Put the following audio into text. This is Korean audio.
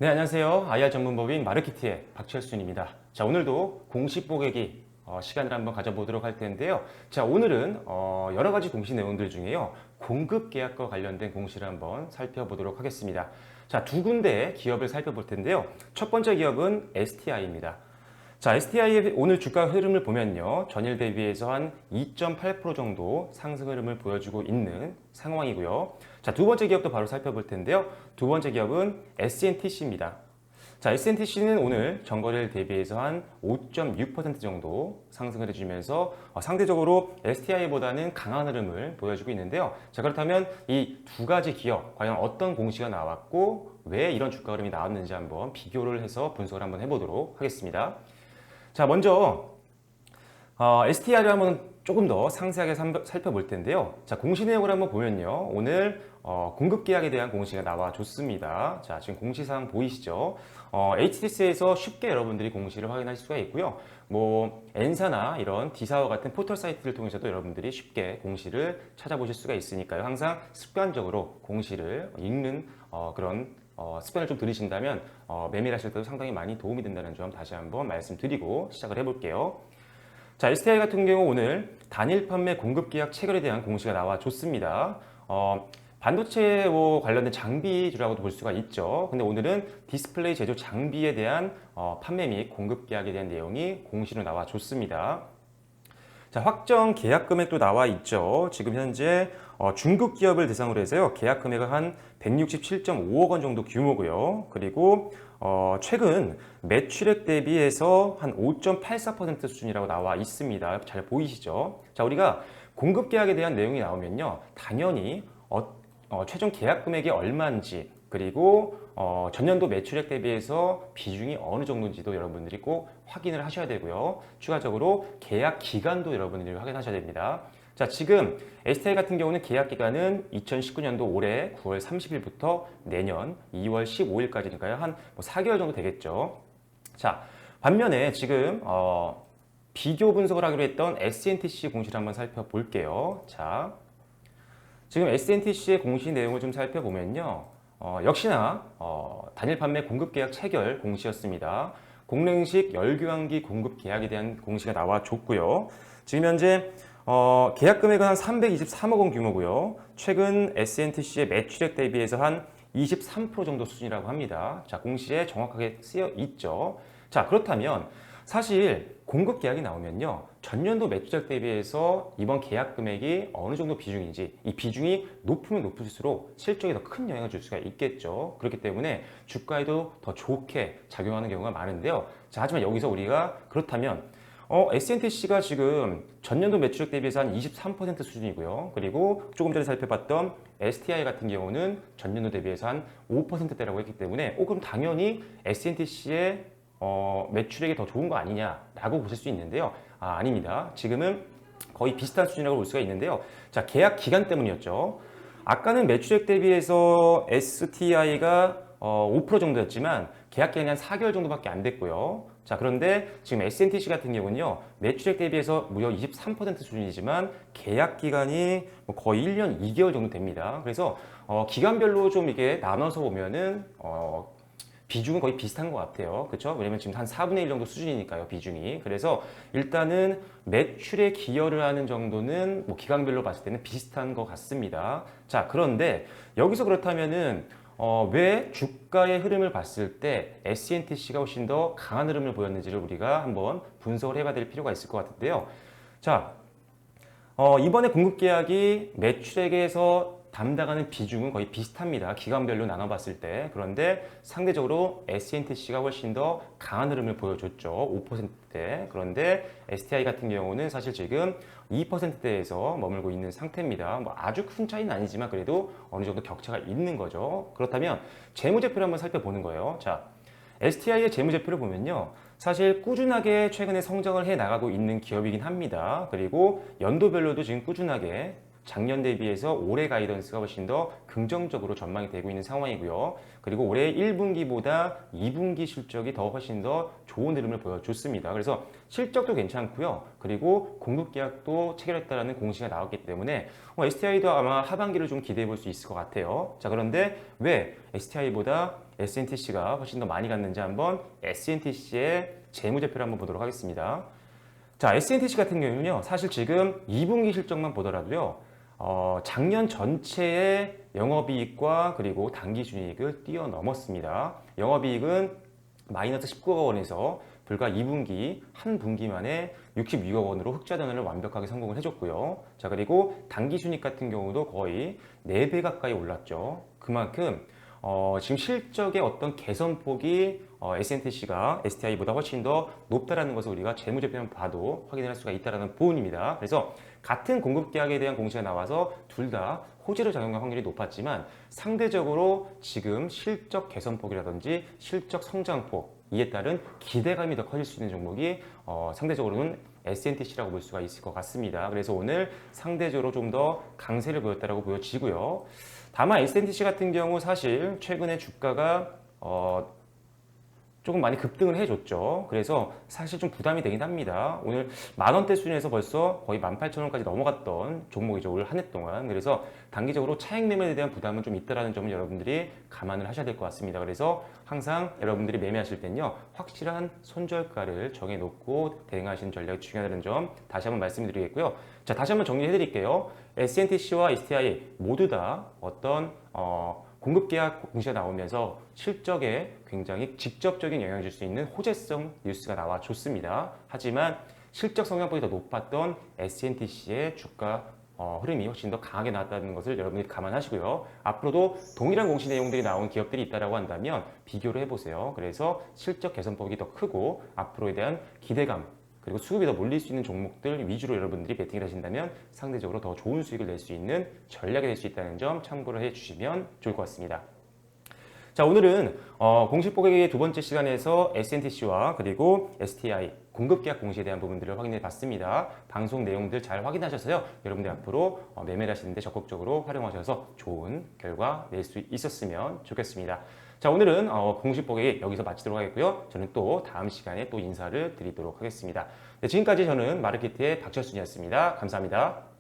네, 안녕하세요. IR 전문법인 마르키티의 박철순입니다. 자, 오늘도 공시 뽀개기 시간을 한번 가져보도록 할 텐데요. 자, 오늘은 여러 가지 공시 내용들 중에요. 공급 계약과 관련된 공시를 한번 살펴보도록 하겠습니다. 자, 두 군데의 기업을 살펴볼 텐데요. 첫 번째 기업은 STI입니다. 자, STI의 오늘 주가 흐름을 보면요. 전일 대비해서 한 2.8% 정도 상승 흐름을 보여주고 있는 상황이고요. 자, 두 번째 기업도 바로 살펴볼 텐데요. 두 번째 기업은 SNTC입니다. 자, SNTC는 오늘 전거래일 대비해서 한 5.6% 정도 상승을 해주면서 상대적으로 STI보다는 강한 흐름을 보여주고 있는데요. 자, 그렇다면 이 두 가지 기업, 과연 어떤 공시가 나왔고 왜 이런 주가 흐름이 나왔는지 한번 비교를 해서 분석을 한번 해보도록 하겠습니다. 자, 먼저 STI를 한번 조금 더 상세하게 살펴볼 텐데요. 자, 공시 내용을 한번 보면요. 오늘 공급 계약에 대한 공시가 나와줬습니다. 자, 지금 공시사항 보이시죠? HTS에서 쉽게 여러분들이 공시를 확인하실 수가 있고요. 뭐 N사나 이런 D사와 같은 포털 사이트를 통해서도 여러분들이 쉽게 공시를 찾아보실 수가 있으니까요. 항상 습관적으로 공시를 읽는 그런 습관을 좀 들이신다면 매매하실 때도 상당히 많이 도움이 된다는 점 다시 한번 말씀드리고 시작을 해볼게요. 자, STI 같은 경우 오늘 단일 판매 공급 계약 체결에 대한 공시가 나와줬습니다. 반도체 관련된 장비주라고도 볼 수가 있죠. 근데 오늘은 디스플레이 제조 장비에 대한 판매 및 공급 계약에 대한 내용이 공시로 나와줬습니다. 자, 확정 계약 금액도 나와 있죠. 지금 현재 중국 기업을 대상으로 해서요. 계약 금액은 한 167.5억 원 정도 규모고요. 그리고 최근 매출액 대비해서 한 5.84% 수준이라고 나와 있습니다. 잘 보이시죠? 자, 우리가 공급 계약에 대한 내용이 나오면요. 당연히 최종 계약 금액이 얼마인지 그리고 전년도 매출액 대비해서 비중이 어느 정도인지도 여러분들이 꼭 확인을 하셔야 되고요. 추가적으로 계약 기간도 여러분들이 확인하셔야 됩니다. 자, 지금 STI 같은 경우는 계약 기간은 2019년도 올해 9월 30일부터 내년 2월 15일까지니까요. 한 4개월 정도 되겠죠. 자, 반면에 지금 비교 분석을 하기로 했던 SNTC 공시를 한번 살펴볼게요. 자, 지금 SNTC의 공시 내용을 좀 살펴보면요. 역시나 단일 판매 공급 계약 체결 공시였습니다. 공랭식 열교환기 공급 계약에 대한 공시가 나와줬고요. 지금 현재 계약 금액은 한 323억 원 규모고요. 최근 SNTC의 매출액 대비해서 한 23% 정도 수준이라고 합니다. 자, 공시에 정확하게 쓰여 있죠. 자, 그렇다면 사실 공급 계약이 나오면요. 전년도 매출액 대비해서 이번 계약 금액이 어느 정도 비중인지 이 비중이 높으면 높을수록 실적에 더 큰 영향을 줄 수가 있겠죠. 그렇기 때문에 주가에도 더 좋게 작용하는 경우가 많은데요. 자, 하지만 여기서 우리가 그렇다면 SNTC가 지금 전년도 매출액 대비해서 한 23% 수준이고요. 그리고 조금 전에 살펴봤던 STI 같은 경우는 전년도 대비해서 한 5%대라고 했기 때문에 그럼 당연히 SNTC의 매출액이 더 좋은 거 아니냐라고 보실 수 있는데요. 아닙니다. 지금은 거의 비슷한 수준이라고 볼 수가 있는데요. 자, 계약 기간 때문이었죠. 아까는 매출액 대비해서 STI가 5% 정도였지만 계약 기간이 한 4개월 정도밖에 안 됐고요. 자, 그런데 지금 SNTC 같은 경우는요. 매출액 대비해서 무려 23% 수준이지만 계약 기간이 거의 1년 2개월 정도 됩니다. 그래서 기간별로 좀 이게 나눠서 보면은 비중은 거의 비슷한 것 같아요. 그렇죠? 왜냐면 지금 한 4분의 1 정도 수준이니까요, 비중이. 그래서 일단은 매출에 기여를 하는 정도는 기간별로 봤을 때는 비슷한 것 같습니다. 자, 그런데 여기서 그렇다면은 왜 주가의 흐름을 봤을 때 SNTC가 훨씬 더 강한 흐름을 보였는지를 우리가 한번 분석을 해봐야 될 필요가 있을 것 같은데요. 자, 이번에 공급 계약이 매출액에서 담당하는 비중은 거의 비슷합니다. 기간별로 나눠봤을 때. 그런데 상대적으로 SNTC가 훨씬 더 강한 흐름을 보여줬죠. 5%대. 그런데 STI 같은 경우는 사실 지금 2%대에서 머물고 있는 상태입니다. 아주 큰 차이는 아니지만 그래도 어느 정도 격차가 있는 거죠. 그렇다면 재무제표를 한번 살펴보는 거예요. 자, STI의 재무제표를 보면요. 사실 꾸준하게 최근에 성장을 해 나가고 있는 기업이긴 합니다. 그리고 연도별로도 지금 꾸준하게 작년 대비해서 올해 가이던스가 훨씬 더 긍정적으로 전망이 되고 있는 상황이고요. 그리고 올해 1분기보다 2분기 실적이 더 훨씬 더 좋은 흐름을 보여줬습니다. 그래서 실적도 괜찮고요. 그리고 공급 계약도 체결했다라는 공시가 나왔기 때문에 STI도 아마 하반기를 좀 기대해 볼 수 있을 것 같아요. 자, 그런데 왜 STI보다 SNTC가 훨씬 더 많이 갔는지 한번 SNTC의 재무제표를 한번 보도록 하겠습니다. 자, SNTC 같은 경우는요, 사실 지금 2분기 실적만 보더라도요, 작년 전체의 영업이익과 그리고 당기순이익을 뛰어넘었습니다. 영업이익은 마이너스 19억 원에서 불과 2분기, 한 분기 만에 66억 원으로 흑자 전환을 완벽하게 성공을 해줬고요. 자, 그리고 당기순이익 같은 경우도 거의 4배 가까이 올랐죠. 그만큼 지금 실적의 어떤 개선폭이 SNTC가 STI보다 훨씬 더 높다라는 것을 우리가 재무제표만 봐도 확인할 수가 있다는 부분입니다. 그래서 같은 공급계약에 대한 공시가 나와서 둘 다 호재를 작용할 확률이 높았지만 상대적으로 지금 실적 개선폭이라든지 실적 성장폭 이에 따른 기대감이 더 커질 수 있는 종목이 상대적으로는 SNTC라고 볼 수가 있을 것 같습니다. 그래서 오늘 상대적으로 좀 더 강세를 보였다라고 보여지고요. 다만 SNTC 같은 경우 사실 최근에 주가가 조금 많이 급등을 해줬죠. 그래서 사실 좀 부담이 되긴 합니다. 오늘 10,000원대 수준에서 벌써 거의 18,000원까지 넘어갔던 종목이죠. 올 한 해 동안. 그래서 단기적으로 차익 매매에 대한 부담은 좀 있다는 점을 여러분들이 감안을 하셔야 될 것 같습니다. 그래서 항상 여러분들이 매매하실 때는요, 확실한 손절가를 정해놓고 대응하시는 전략이 중요하다는 점 다시 한번 말씀드리겠고요. 자, 다시 한번 정리해 드릴게요. SNTC와 STI 모두 다 어떤 공급계약 공시가 나오면서 실적에 굉장히 직접적인 영향을 줄 수 있는 호재성 뉴스가 나와 좋습니다. 하지만 실적 성장폭이 더 높았던 SNTC의 주가 흐름이 훨씬 더 강하게 나왔다는 것을 여러분들이 감안하시고요. 앞으로도 동일한 공시 내용들이 나온 기업들이 있다고 한다면 비교를 해보세요. 그래서 실적 개선폭이 더 크고 앞으로에 대한 기대감 그리고 수급이 더 몰릴 수 있는 종목들 위주로 여러분들이 베팅을 하신다면 상대적으로 더 좋은 수익을 낼 수 있는 전략이 될 수 있다는 점 참고를 해주시면 좋을 것 같습니다. 자, 오늘은 공식 보객의 두 번째 시간에서 SNTC와 그리고 STI 공급계약 공시에 대한 부분들을 확인해 봤습니다. 방송 내용들 잘 확인하셔서요. 여러분들 앞으로 매매를 하시는데 적극적으로 활용하셔서 좋은 결과 낼 수 있었으면 좋겠습니다. 자, 오늘은 공식 보객 여기서 마치도록 하겠고요. 저는 또 다음 시간에 또 인사를 드리도록 하겠습니다. 네, 지금까지 저는 마르키트의 박철순이었습니다. 감사합니다.